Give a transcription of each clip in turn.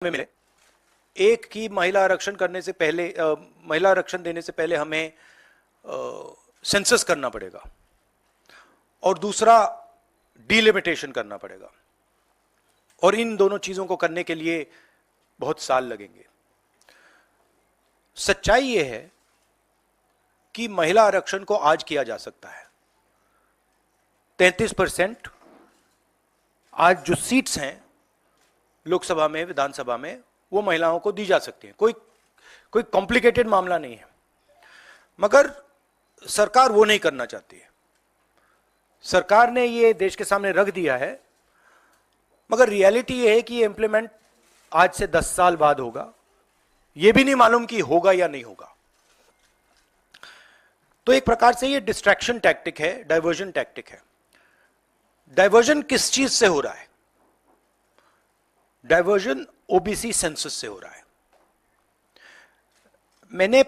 में मिले। एक की महिला आरक्षण करने से पहले महिला आरक्षण देने से पहले हमें सेंसस करना पड़ेगा, और दूसरा डिलिमिटेशन करना पड़ेगा, और इन दोनों चीजों को करने के लिए बहुत साल लगेंगे। सच्चाई यह है कि महिला आरक्षण को आज किया जा सकता है। 33% आज जो सीट्स हैं लोकसभा में, विधानसभा में, वो महिलाओं को दी जा सकती हैं। कोई कॉम्प्लिकेटेड मामला नहीं है, मगर सरकार वो नहीं करना चाहती है। सरकार ने ये देश के सामने रख दिया है, मगर रियलिटी ये है कि ये इंप्लीमेंट आज से 10 साल बाद होगा। ये भी नहीं मालूम कि होगा या नहीं होगा। तो एक प्रकार से ये डिस्ट्रैक्शन टैक्टिक है, डाइवर्जन टैक्टिक है। डाइवर्जन किस चीज से हो रहा है? डाइवर्जन ओबीसी सेंसस से हो रहा है। मैंने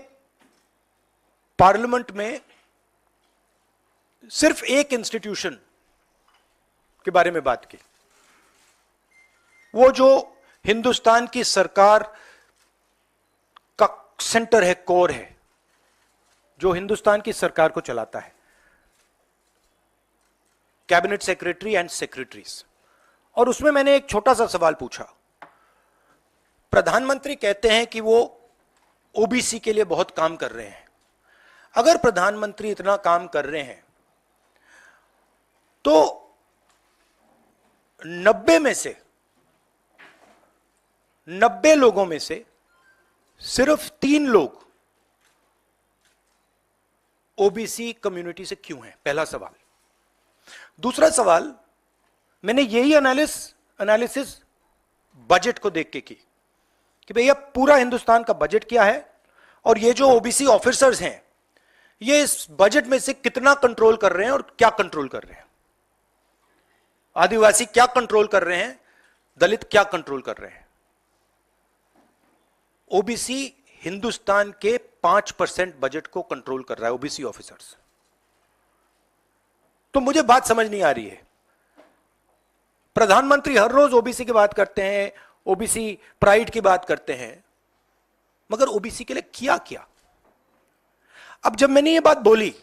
पार्लियामेंट में सिर्फ एक इंस्टीट्यूशन के बारे में बात की, वो जो हिंदुस्तान की सरकार का सेंटर है, कोर है, जो हिंदुस्तान की सरकार को चलाता है, कैबिनेट सेक्रेटरी एंड सेक्रेटरीज। और उसमें मैंने एक छोटा सा सवाल पूछा। प्रधानमंत्री कहते हैं कि वो ओबीसी के लिए बहुत काम कर रहे हैं। अगर प्रधानमंत्री इतना काम कर रहे हैं तो 90 लोगों में से सिर्फ 3 लोग ओबीसी कम्युनिटी से क्यों हैं? पहला सवाल। दूसरा सवाल, मैंने यही एनालिसिस बजट को देख के की कि भैया पूरा हिंदुस्तान का बजट क्या है, और ये जो ओबीसी ऑफिसर्स हैं ये इस बजट में से कितना कंट्रोल कर रहे हैं और क्या कंट्रोल कर रहे हैं। आदिवासी क्या कंट्रोल कर रहे हैं, दलित क्या कंट्रोल कर रहे हैं। ओबीसी हिंदुस्तान के 5% बजट को कंट्रोल कर रहा है, ओबीसी ऑफिसर्स। तो मुझे बात समझ नहीं आ रही है। प्रधानमंत्री हर रोज ओबीसी की बात करते हैं, ओबीसी प्राइड की बात करते हैं, मगर ओबीसी के लिए किया क्या? अब जब मैंने ये बात बोली,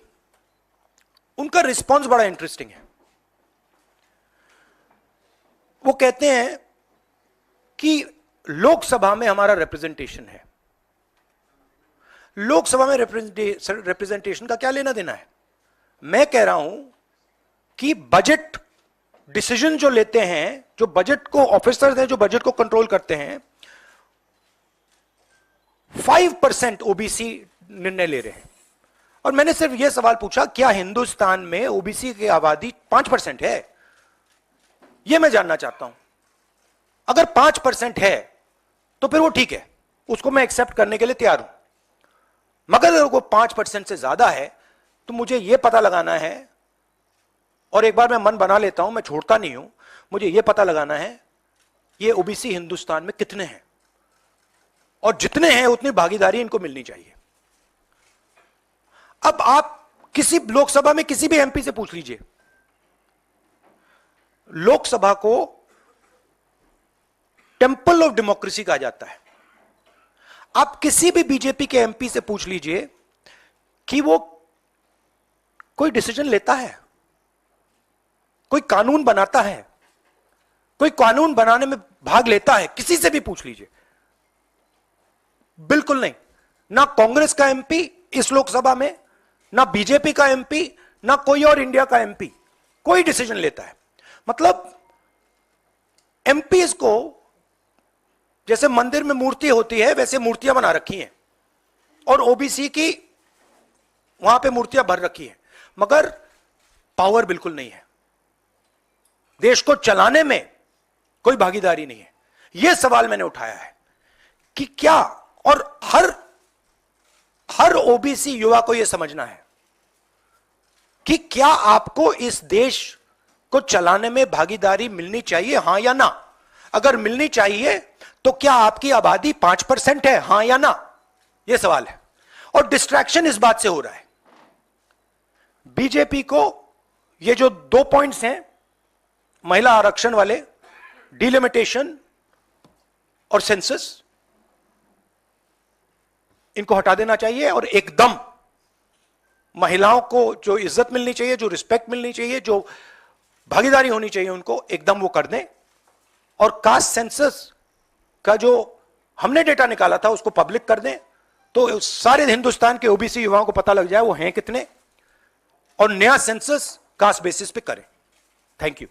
उनका रिस्पॉन्स बड़ा इंटरेस्टिंग है। वो कहते हैं कि लोकसभा में हमारा रिप्रेजेंटेशन है। लोकसभा में रिप्रेजेंटेशन का क्या लेना देना है? मैं कह रहा हूं कि बजट डिसीजन जो लेते हैं, जो बजट को ऑफिसर्स हैं, जो बजट को कंट्रोल करते हैं, 5% ओबीसी निर्णय ले रहे हैं। और मैंने सिर्फ यह सवाल पूछा, क्या हिंदुस्तान में ओबीसी की आबादी 5% है? यह मैं जानना चाहता हूं। अगर 5% है तो फिर वो ठीक है, उसको मैं एक्सेप्ट करने के लिए तैयार हूं। मगर अगर वो 5% से ज्यादा है तो मुझे यह पता लगाना है, और एक बार मैं मन बना लेता हूं, मैं छोड़ता नहीं हूं, मुझे यह पता लगाना है ये ओबीसी हिंदुस्तान में कितने हैं, और जितने हैं उतनी भागीदारी इनको मिलनी चाहिए। अब आप किसी लोकसभा में किसी भी एमपी से पूछ लीजिए, लोकसभा को टेंपल ऑफ डेमोक्रेसी कहा जाता है। आप किसी भी बीजेपी के एमपी से पूछ लीजिए कि वो कोई डिसीजन लेता है, कोई कानून बनाता है, कोई कानून बनाने में भाग लेता है, किसी से भी पूछ लीजिए। बिल्कुल नहीं। ना कांग्रेस का एमपी इस लोकसभा में, ना बीजेपी का एमपी, ना कोई और इंडिया का एमपी कोई डिसीजन लेता है। मतलब एमपीज को जैसे मंदिर में मूर्ति होती है वैसे मूर्तियां बना रखी हैं, और ओबीसी की वहां पे मूर्तियां भर रखी हैं, मगर पावर बिल्कुल नहीं है। देश को चलाने में कोई भागीदारी नहीं है। यह सवाल मैंने उठाया है कि क्या, और हर ओबीसी युवा को यह समझना है कि क्या आपको इस देश को चलाने में भागीदारी मिलनी चाहिए, हां या ना? अगर मिलनी चाहिए तो क्या आपकी आबादी 5% है, हां या ना? यह सवाल है। और डिस्ट्रैक्शन इस बात से हो रहा है। बीजेपी को ये जो 2 पॉइंट्स हैं, महिला आरक्षण वाले, डिलिमिटेशन और सेंसस, इनको हटा देना चाहिए और एकदम महिलाओं को जो इज्जत मिलनी चाहिए, जो रिस्पेक्ट मिलनी चाहिए, जो भागीदारी होनी चाहिए, उनको एकदम वो कर दें। और कास्ट सेंसस का जो हमने डेटा निकाला था उसको पब्लिक कर दें, तो सारे हिंदुस्तान के ओबीसी युवाओं को पता लग जाए वो हैं कितने, और नया सेंसस कास्ट बेसिस पे करें। Thank you.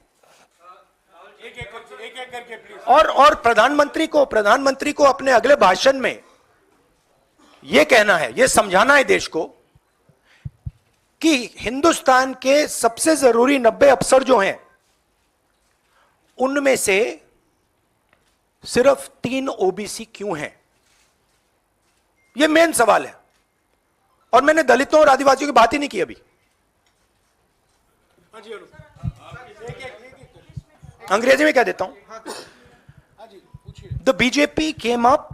एक करके प्लीज। और प्रधानमंत्री को अपने अगले भाषण में यह कहना है, यह समझाना है देश को कि हिंदुस्तान के सबसे जरूरी 90 अफसर जो हैं उनमें से सिर्फ 3 ओबीसी क्यों हैं। यह मेन सवाल है। और मैंने दलितों और आदिवासियों की बात ही नहीं की अभी। अंग्रेजी में कह देता हूं। The BJP came up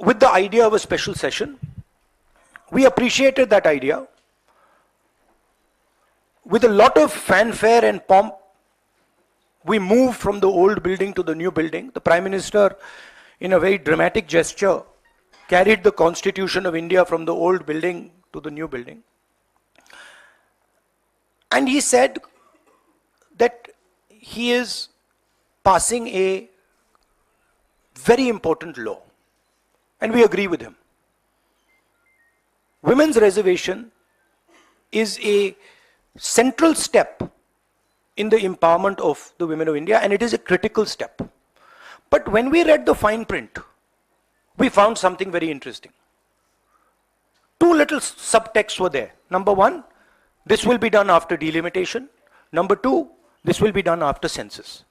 with the idea of a special session. We appreciated that idea. With a lot of fanfare and pomp, we moved from the old building to the new building. The Prime Minister, in a very dramatic gesture, carried the Constitution of India from the old building to the new building. And he said that he is passing a very important law. And we agree with him. Women's reservation is a central step in the empowerment of the women of India, and it is a critical step. But when we read the fine print, we found something very interesting. 2 little subtexts were there. Number 1, this will be done after delimitation. Number 2, this will be done after census.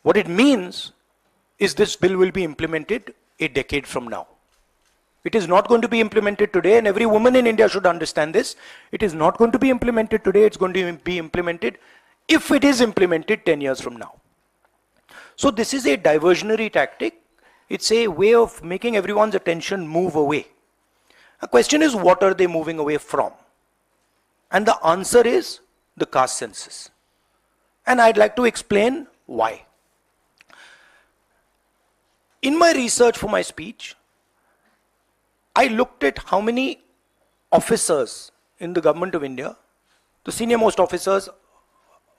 What it means is this bill will be implemented a decade from now. It is not going to be implemented today, and every woman in India should understand this. It is not going to be implemented today, it's going to be implemented, if it is implemented, 10 years from now. So this is a diversionary tactic. It's a way of making everyone's attention move away. The question is, what are they moving away from? And the answer is the caste census. And I'd like to explain why. In my research for my speech, I looked at how many officers in the government of India, the senior most officers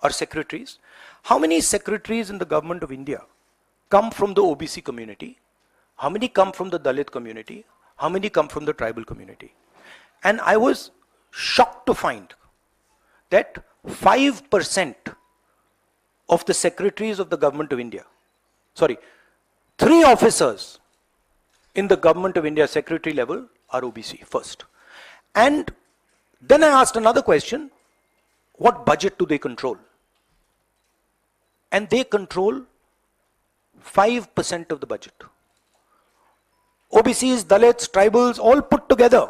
are secretaries, how many secretaries in the government of India come from the OBC community, how many come from the Dalit community, how many come from the tribal community. And I was shocked to find that 5% of the secretaries of the government of India, 3 officers in the government of India secretary level are OBC first. And then I asked another question, what budget do they control? And they control 5% of the budget. OBCs, Dalits, tribals, all put together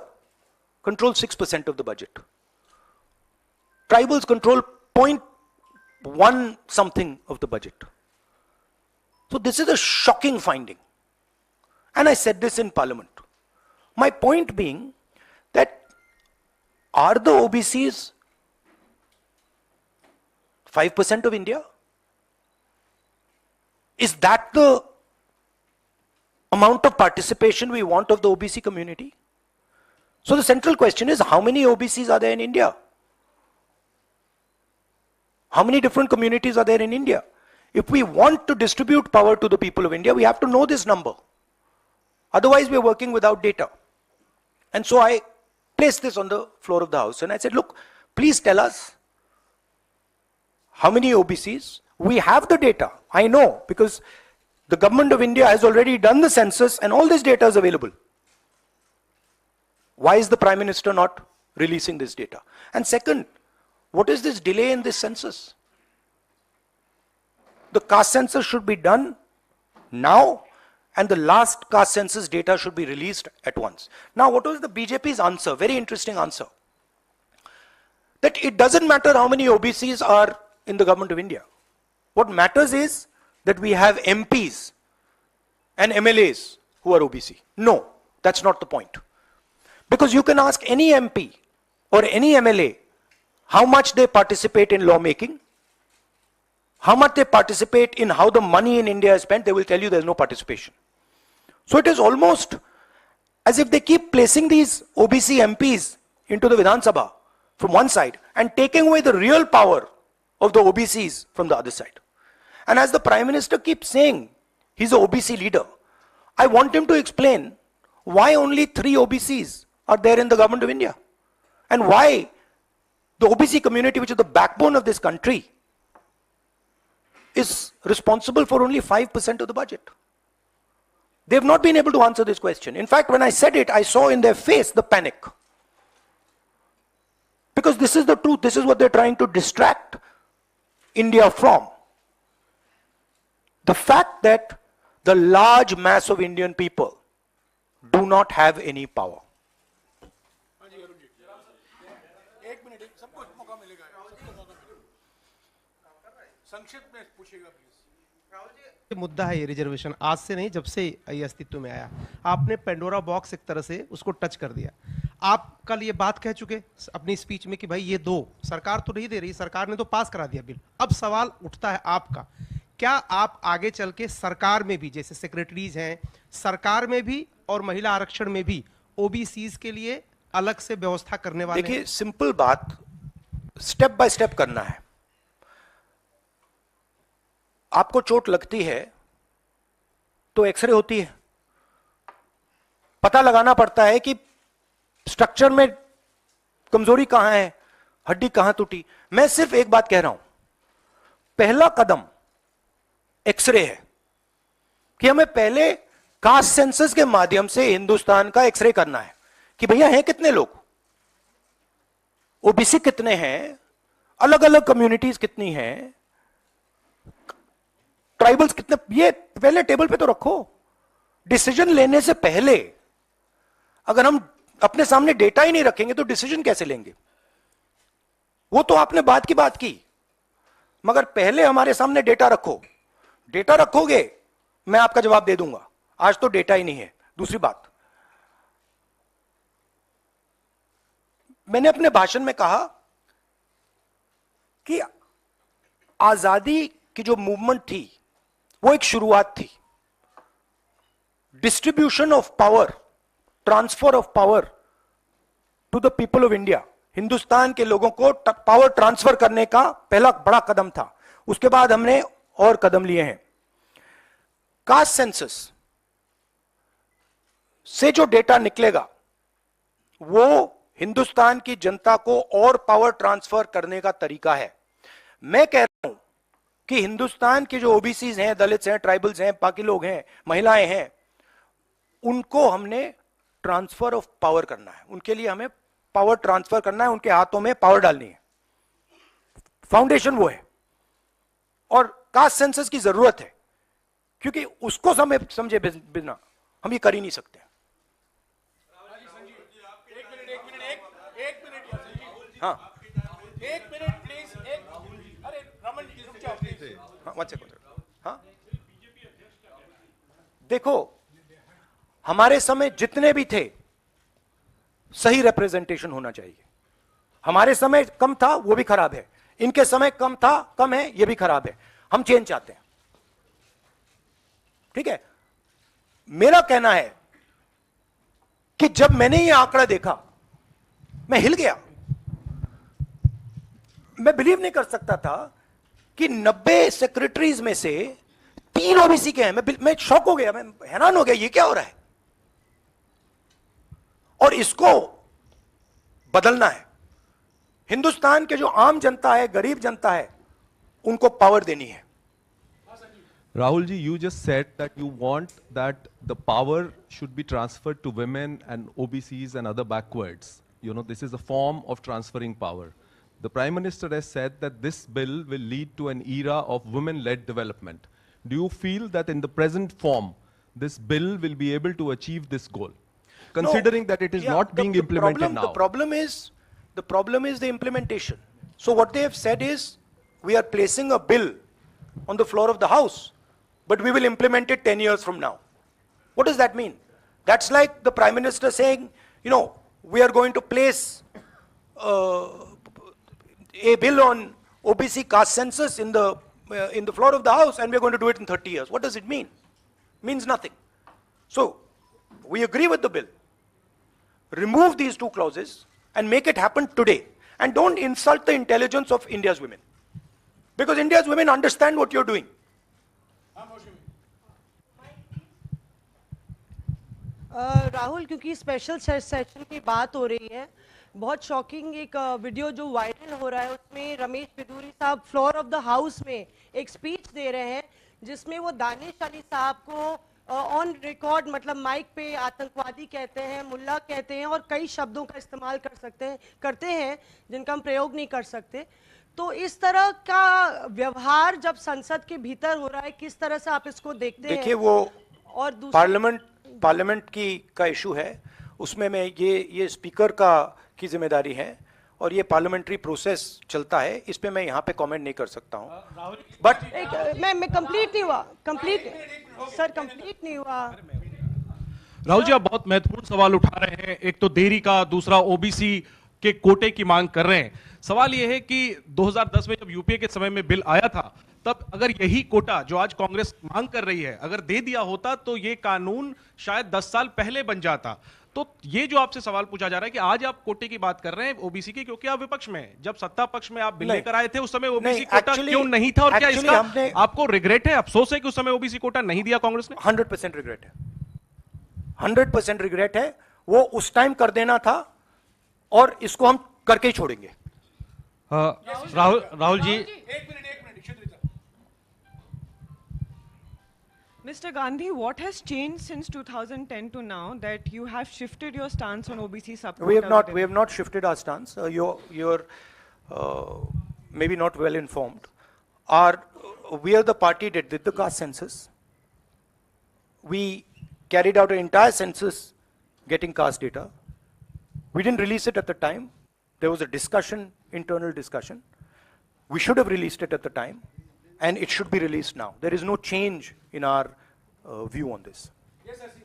control 6% of the budget. Tribals control 0.1 something of the budget. So this is a shocking finding. And I said this in Parliament. My point being that are the OBCs 5% of India? Is that the amount of participation we want of the OBC community? So the central question is, how many OBCs are there in India? How many different communities are there in India? If we want to distribute power to the people of India, we have to know this number. Otherwise, we are working without data. And so I placed this on the floor of the House and I said, look, please tell us how many OBCs. We have the data, I know, because the government of India has already done the census and all this data is available. Why is the Prime Minister not releasing this data? And second, what is this delay in this census? The caste census should be done now, and the last caste census data should be released at once. Now, what was the BJP's answer? Very interesting answer. That it doesn't matter how many OBCs are in the government of India. What matters is that we have MPs and MLAs who are OBC. No, that's not the point. Because you can ask any MP or any MLA how much they participate in lawmaking, how much they participate in how the money in India is spent, they will tell you there's no participation. So it is almost as if they keep placing these OBC MPs into the Vidhan Sabha from one side and taking away the real power of the OBCs from the other side. And as the Prime Minister keeps saying, he's an OBC leader, I want him to explain why only 3 OBCs are there in the government of India, and why the OBC community, which is the backbone of this country, is responsible for only 5% of the budget. They've not been able to answer this question. In fact, when I said it, I saw in their face the panic. Because this is the truth, this is what they're trying to distract India from. The fact that the large mass of Indian people do not have any power. मुद्दा है ये reservation, आज से नहीं, जब से ये अस्तित्व में आया आपने पेंडोरा बॉक्स एक तरह से उसको टच कर दिया। आप कल ये बात कह चुके अपनी स्पीच में कि भाई ये 2 सरकार तो नहीं दे रही, सरकार ने तो पास करा दिया बिल। अब सवाल उठता है आपका, क्या आप आगे चल के सरकार में भी, जैसे सेक्रेटरीज हैं, सरकार में भी और महिला आरक्षण में भी ओबीसीज के लिए अलग से व्यवस्था करने वाले? देखिए, सिंपल बात, स्टेप बाय स्टेप करना है। आपको चोट लगती है तो एक्सरे होती है, पता लगाना पड़ता है कि स्ट्रक्चर में कमजोरी कहां है, हड्डी कहां टूटी। मैं सिर्फ एक बात कह रहा हूं, पहला कदम एक्सरे है कि हमें पहले कास्ट सेंसस के माध्यम से हिंदुस्तान का एक्सरे करना है कि भैया हैं कितने लोग, ओबीसी कितने हैं, अलग अलग कम्युनिटीज कितनी हैं, ट्राइबल्स कितने, ये पहले टेबल पे तो रखो। डिसीजन लेने से पहले अगर हम अपने सामने डेटा ही नहीं रखेंगे तो डिसीजन कैसे लेंगे? वो तो आपने बात की बात की, मगर पहले हमारे सामने डेटा रखो। डेटा रखोगे मैं आपका जवाब दे दूंगा, आज तो डेटा ही नहीं है। दूसरी बात, मैंने अपने भाषण में कहा कि आजादी की जो मूवमेंट थी वो एक शुरुआत थी। Distribution of power, transfer of power to the people of India, Hindustan के लोगों को पावर ट्रांसफर करने का पहला बड़ा कदम था। उसके बाद हमने और कदम लिए हैं। कास्ट सेंसस से जो डेटा निकलेगा वो हिंदुस्तान की जनता को और पावर ट्रांसफर करने का तरीका है। मैं कह रहा हूं कि हिंदुस्तान के जो ओबीसीज हैं, दलित्स हैं, ट्राइबल्स हैं, बाकी लोग हैं, महिलाएं हैं, उनको हमने ट्रांसफर ऑफ पावर करना है। उनके लिए हमें पावर ट्रांसफर करना है, उनके हाथों में पावर डालनी है। फाउंडेशन वो है, और कास्ट सेंसस की जरूरत है, क्योंकि उसको समझे बिना हम ये कर ही नहीं सकते। हाँ, एक मिनट प्लीज, अरे रमन जी रुक जाओ प्लीज। हाँ, देखो, हमारे समय जितने भी थे सही रिप्रेजेंटेशन होना चाहिए। हमारे समय कम था, वो भी खराब है। इनके समय कम था, कम है, ये भी खराब है। हम चेंज चाहते हैं, ठीक है। मेरा कहना है कि जब मैंने ये आंकड़ा देखा मैं हिल गया। मैं बिलीव नहीं कर सकता था कि 90 सेक्रेटरीज में से 3 ओबीसी के हैं। मैं शॉक हो गया, मैं हैरान हो गया, ये क्या हो रहा है। और इसको बदलना है। हिंदुस्तान के जो आम जनता है, गरीब जनता है, उनको पावर देनी है। Rahul ji, you just said that you want that the power should be transferred to women and OBCs and other backwards. You know, this is a form of transferring power. The Prime Minister has said that this bill will lead to an era of women-led development. Do you feel that in the present form, this bill will be able to achieve this goal? Considering that it is not being implemented now. The problem is the implementation. So what they have said is, we are placing a bill on the floor of the House, but we will implement it 10 years from now. What does that mean? That's like the Prime Minister saying, you know, we are going to place a bill on OBC caste census in the in the floor of the House and we're going to do it in 30 years. What does it mean? Means nothing. So, we agree with the bill. Remove these two clauses and make it happen today. And don't insult the intelligence of India's women. Because India's women understand what you're doing. Rahul, क्योंकि special session की बात हो रही है, बहुत shocking एक video जो viral हो रहा है, उसमें रमेश बिदूरी साहब फ्लोर ऑफ द हाउस में एक स्पीच दे रहे हैं जिसमें वो दानिश अली साहब को ऑन रिकॉर्ड, मतलब माइक पे आतंकवादी कहते हैं, मुल्ला कहते हैं और कई शब्दों का इस्तेमाल करते हैं जिनका हम प्रयोग नहीं कर सकते। तो इस तरह का व्यवहार जब संसद के भीतर हो रहा है, किस तरह से आप इसको देखते हैं? देखिए, वो और पार्लियामेंट का इशू है, उसमें मैं ये स्पीकर की जिम्मेदारी है और ये पार्लियामेंट्री प्रोसेस चलता है, इस पे मैं यहाँ पे कमेंट नहीं कर सकता हूँ। बट मैं कंप्लीट नहीं हुआ, कंप्लीट नहीं हुआ। राहुल जी, आप बहुत महत्वपूर्ण सवाल उठा रहे हैं, एक तो देरी का, दूसरा ओबीसी के कोटे की मांग कर रहे हैं। सवाल यह है कि 2010 में जब यूपीए के समय में बिल आया था, तब अगर यही कोटा जो आज कांग्रेस मांग कर रही है अगर दे दिया होता तो ये कानून शायद 10 साल पहले बन जाता। तो ये जो आपसे सवाल पूछा जा रहा है कि आज आप कोटे की बात कर रहे हैं ओबीसी की, क्योंकि आप विपक्ष में हैं, जब सत्ता पक्ष में आप बिल लेकर आए थे उस समय ओबीसी कोटा क्यों नहीं था, और क्या इसका आपको रिग्रेट है, अफसोस है कि उस समय ओबीसी कोटा नहीं दिया कांग्रेस ने? 100% रिग्रेट है, 100% रिग्रेट है। वो उस टाइम कर देना था और इसको हम करके ही छोड़ेंगे। Rahul ji, Mr. Gandhi, what has changed since 2010 to now that you have shifted your stance on OBC subquota? We have not shifted our stance. You're maybe not well informed. We are the party that did the caste census. We carried out an entire census getting caste data. We didn't release it at the time. There was a discussion, internal discussion. We should have released it at the time, and it should be released now. There is no change in our view on this. Yes, I see.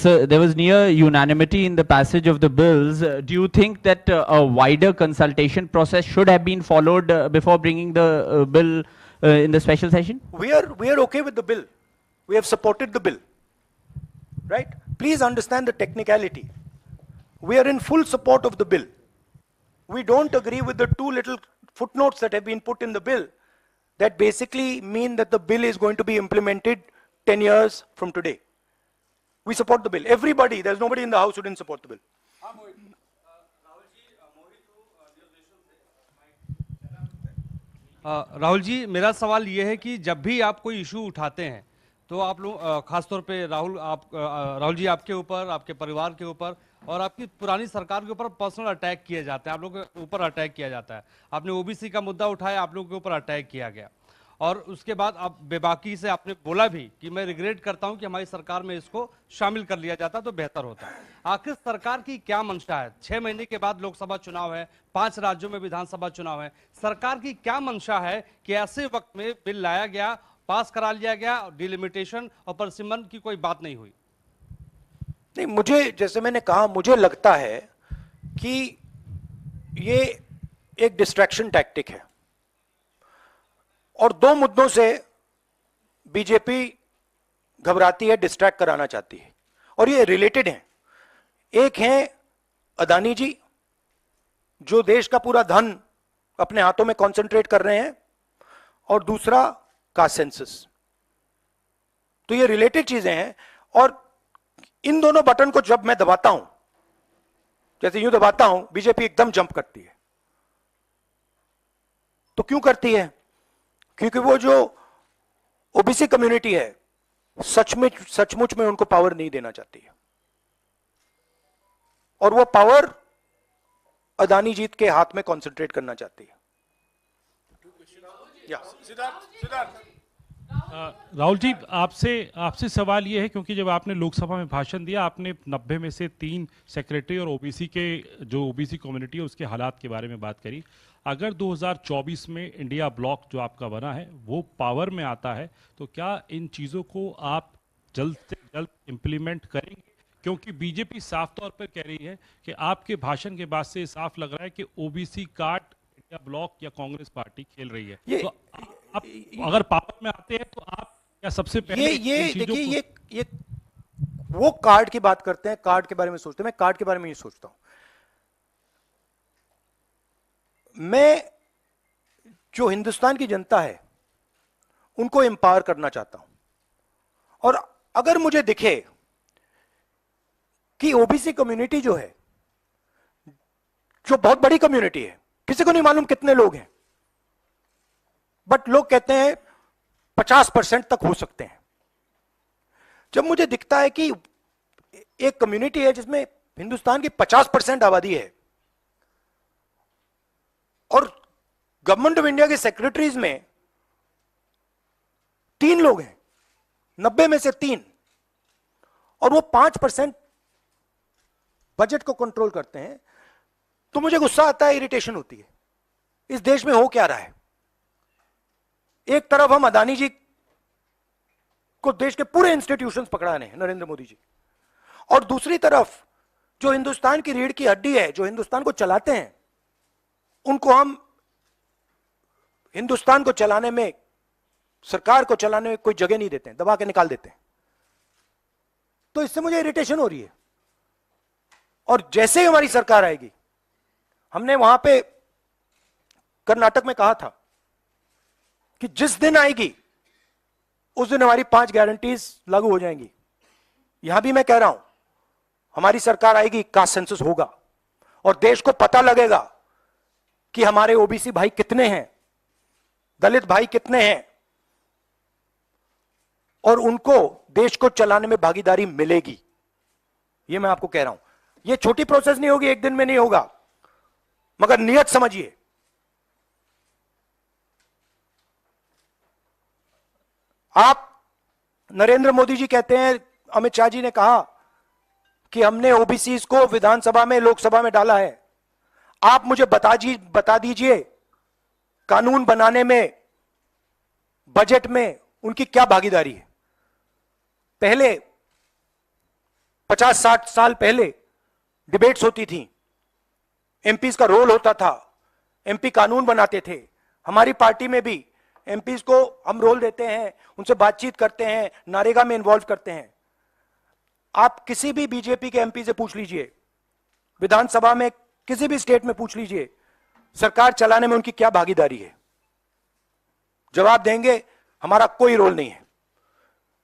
So there was near unanimity in the passage of the bills. Do you think that a wider consultation process should have been followed before bringing the bill in the special session? We are okay with the bill. We have supported the bill. Right? Please understand the technicality. We are in full support of the bill. We don't agree with the two little footnotes that have been put in the bill that basically mean that the bill is going to be implemented 10 years from today. We support the bill. Everybody, there's nobody in the house who didn't support the bill. Rahul ji, मेरा सवाल ये है कि जब भी आप कोई issue उठाते हैं तो आप लोग खासतौर पे राहुल जी, आपके ऊपर, आपके परिवार के ऊपर और आपकी पुरानी सरकार के ऊपर पर्सनल अटैक किए जाते हैं, आप लोग के ऊपर अटैक किया जाता है। आपने ओबीसी का मुद्दा उठाया, आप लोगों के ऊपर अटैक किया गया और उसके बाद आप बेबाकी से आपने बोला भी कि मैं रिग्रेट करता हूं कि हमारी सरकार में इसको शामिल कर लिया जाता तो बेहतर होता। आखिर सरकार की क्या मंशा है? 6 महीने के बाद लोकसभा चुनाव है, 5 राज्यों में विधानसभा चुनाव है, सरकार की क्या मंशा है कि ऐसे वक्त में बिल लाया गया, पास करा लिया गया, डिलिमिटेशन और परसिमन की कोई बात नहीं हुई? नहीं, मुझे, जैसे मैंने कहा, मुझे लगता है कि ये एक डिस्ट्रैक्शन टैक्टिक है और 2 मुद्दों से बीजेपी घबराती है, डिस्ट्रैक्ट कराना चाहती है और ये रिलेटेड हैं। एक है अदानी जी जो देश का पूरा धन अपने हाथों में कॉन्सेंट्रेट कर रहे हैं और दूसरा कास्ट सेंसस। तो ये रिलेटेड चीजें हैं और इन दोनों बटन को जब मैं दबाता हूं, जैसे यूं दबाता हूं, बीजेपी एकदम जंप करती है। तो क्यों करती है? क्योंकि वो जो ओबीसी कम्युनिटी है सचमुच में उनको पावर नहीं देना चाहती है और वो पावर अदानी जीत के हाथ में कॉन्सेंट्रेट करना चाहती है। राहुल जी, आपसे सवाल ये है, क्योंकि जब आपने लोकसभा में भाषण दिया आपने 90 में से 3 सेक्रेटरी और ओबीसी के जो ओबीसी कम्युनिटी है उसके हालात के बारे में बात करी। अगर 2024 में इंडिया ब्लॉक जो आपका बना है वो पावर में आता है तो क्या इन चीज़ों को आप जल्द से जल्द इम्प्लीमेंट करेंगे? क्योंकि बीजेपी साफ तौर पर कह रही है कि आपके भाषण के बाद से साफ लग रहा है कि ओबीसी कार्ड इंडिया ब्लॉक या कांग्रेस पार्टी खेल रही है। तो आप अगर पावर में आते हैं तो आप क्या सबसे पहले ये देखिए ये वो कार्ड की बात करते हैं, कार्ड के बारे में सोचते हैं, मैं कार्ड के बारे में नहीं सोचता हूं। मैं जो हिंदुस्तान की जनता है उनको एम्पावर करना चाहता हूं, और अगर मुझे दिखे कि ओबीसी कम्युनिटी जो है, जो बहुत बड़ी कम्युनिटी है, किसी को नहीं मालूम कितने लोग हैं, बट लोग कहते हैं 50% तक हो सकते हैं। जब मुझे दिखता है कि एक कम्युनिटी है जिसमें हिंदुस्तान की 50% आबादी है और गवर्नमेंट ऑफ इंडिया के सेक्रेटरीज में 3 लोग हैं, 90 में से 3, और वो 5% बजट को कंट्रोल करते हैं, तो मुझे गुस्सा आता है, इरिटेशन होती है। इस देश में हो क्या रहा है? एक तरफ हम अदानी जी को देश के पूरे इंस्टीट्यूशंस पकड़ा रहे हैं, नरेंद्र मोदी जी, और दूसरी तरफ जो हिंदुस्तान की रीढ़ की हड्डी है, जो हिंदुस्तान को चलाते हैं, उनको हम हिंदुस्तान को चलाने में, सरकार को चलाने में कोई जगह नहीं देते हैं, दबा के निकाल देते हैं। तो इससे मुझे इरिटेशन हो रही है। और जैसे ही हमारी सरकार आएगी, हमने वहां पे कर्नाटक में कहा था कि जिस दिन आएगी उस दिन हमारी 5 गारंटीज लागू हो जाएंगी। यहां भी मैं कह रहा हूं, हमारी सरकार आएगी, कास्ट सेंसस होगा और देश को पता लगेगा कि हमारे ओबीसी भाई कितने हैं, दलित भाई कितने हैं, और उनको देश को चलाने में भागीदारी मिलेगी। ये मैं आपको कह रहा हूं। ये छोटी प्रोसेस नहीं होगी, एक दिन में नहीं होगा, मगर नियत समझिए। आप, नरेंद्र मोदी जी कहते हैं, अमित शाह जी ने कहा कि हमने ओबीसी को विधानसभा में, लोकसभा में डाला है। आप मुझे बता दीजिए कानून बनाने में, बजट में उनकी क्या भागीदारी है। पहले 50-60 साल पहले डिबेट्स होती थी, एमपीज का रोल होता था, एमपी कानून बनाते थे। हमारी पार्टी में भी एमपीज को हम रोल देते हैं, उनसे बातचीत करते हैं, नारेगा में इन्वॉल्व करते हैं। आप किसी भी बीजेपी के एमपी से पूछ लीजिए, विधानसभा में किसी भी स्टेट में पूछ लीजिए, सरकार चलाने में उनकी क्या भागीदारी है। जवाब देंगे हमारा कोई रोल नहीं है।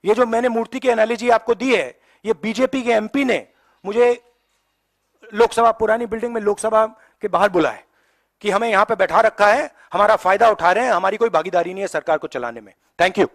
ये जो मैंने मूर्ति की एनालॉजी आपको दी है, ये बीजेपी के एमपी ने मुझे लोकसभा, पुरानी बिल्डिंग में लोकसभा के बाहर बुलाया कि हमें यहां पे बैठा रखा है, हमारा फायदा उठा रहे हैं, हमारी कोई भागीदारी नहीं है सरकार को चलाने में। Thank you.